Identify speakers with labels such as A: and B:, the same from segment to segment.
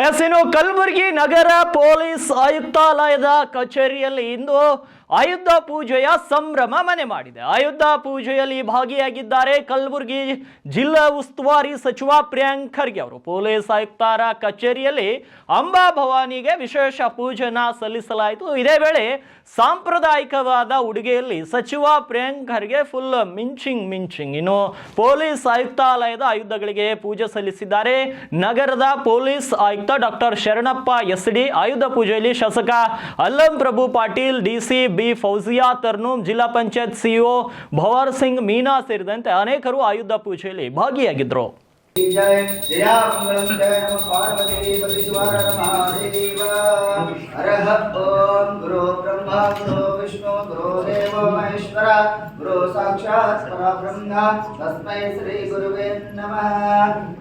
A: ಇನ್ನು ಕಲಬುರಗಿ ನಗರ ಪೊಲೀಸ್ ಆಯುಕ್ತಾಲಯದ ಕಚೇರಿಯಲ್ಲಿ ಇಂದು ಆಯುಧ ಪೂಜೆಯ ಸಂಭ್ರಮ ಮನೆ ಮಾಡಿದೆ. ಆಯುಧ ಪೂಜೆಯಲ್ಲಿ ಭಾಗಿಯಾಗಿದ್ದಾರೆ ಕಲಬುರಗಿ ಜಿಲ್ಲಾ ಉಸ್ತುವಾರಿ ಸಚಿವ ಪ್ರಿಯಾಂಕ್ ಖರ್ಗೆ ಅವರು. ಪೊಲೀಸ್ ಆಯುಕ್ತರ ಕಚೇರಿಯಲ್ಲಿ ಅಂಬಾ ಭವಾನಿಗೆ ವಿಶೇಷ ಪೂಜೆನ ಸಲ್ಲಿಸಲಾಯಿತು. ಇದೇ ವೇಳೆ ಸಾಂಪ್ರದಾಯಿಕವಾದ ಉಡುಗೆಯಲ್ಲಿ ಸಚಿವ ಪ್ರಿಯಾಂಕ್ ಖರ್ಗೆ ಫುಲ್ ಮಿಂಚಿಂಗ್. ಇನ್ನು ಪೊಲೀಸ್ ಆಯುಕ್ತಾಲಯದ ಆಯುಧಗಳಿಗೆ ಪೂಜೆ ಸಲ್ಲಿಸಿದ್ದಾರೆ. ನಗರದ ಪೊಲೀಸ್ ಆಯುಕ್ತ ಡಾಕ್ಟರ್ ಶರಣಪ್ಪ ಎಸ್ಡಿ ಆಯುಧ ಪೂಜೆಯಲ್ಲಿ ಶಾಸಕ ಅಲ್ಲಂ ಪ್ರಭು ಪಾಟೀಲ್, ಡಿಸಿ ಬಿ ಫೌಜಿಯಾ ತರ್ನೂಮ್, ಜಿಲ್ಲಾ ಪಂಚಾಯತ್ ಸಿಇಒ ಭವರ್ ಸಿಂಗ್ ಮೀನಾ ಸೇರಿದಂತೆ ಅನೇಕರು ಆಯುಧ ಪೂಜೆಯಲ್ಲಿ ಭಾಗಿಯಾಗಿದ್ದರು.
B: जय जया मंगलम जय नमः पार्वती पतिद्वार महादेव हरः ओम गुरु ब्रह्मा गुरु विष्णु गुरु देव महेश्वर गुरु साक्षात् परब्रह्म तस्मै श्री गुरुवे नमः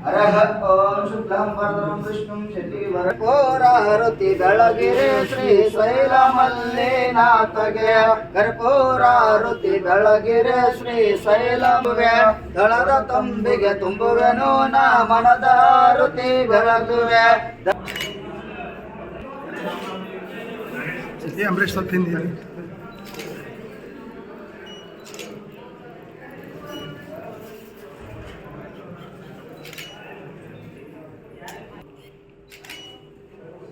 B: हरः ओम शुक्लं वरदं विष्णुं शशिवर्णं कर्पूरारति ಬೆಳಗಿರೆ ಶ್ರೀ ಶೈಲ ಮಲ್ಲಿನಾಥಗೆ ಕರ್ಪೂರಾರತಿ ಬೆಳಗಿರೆ ಶ್ರೀ ಶೈಲಮುವೆ ದಳದ ತಂಬಿಗೆ ತುಂಬುವೆನು ನಾ ಮನದಾರುತಿ ಬೆಳಗುವೆ.
C: अमरीश साहब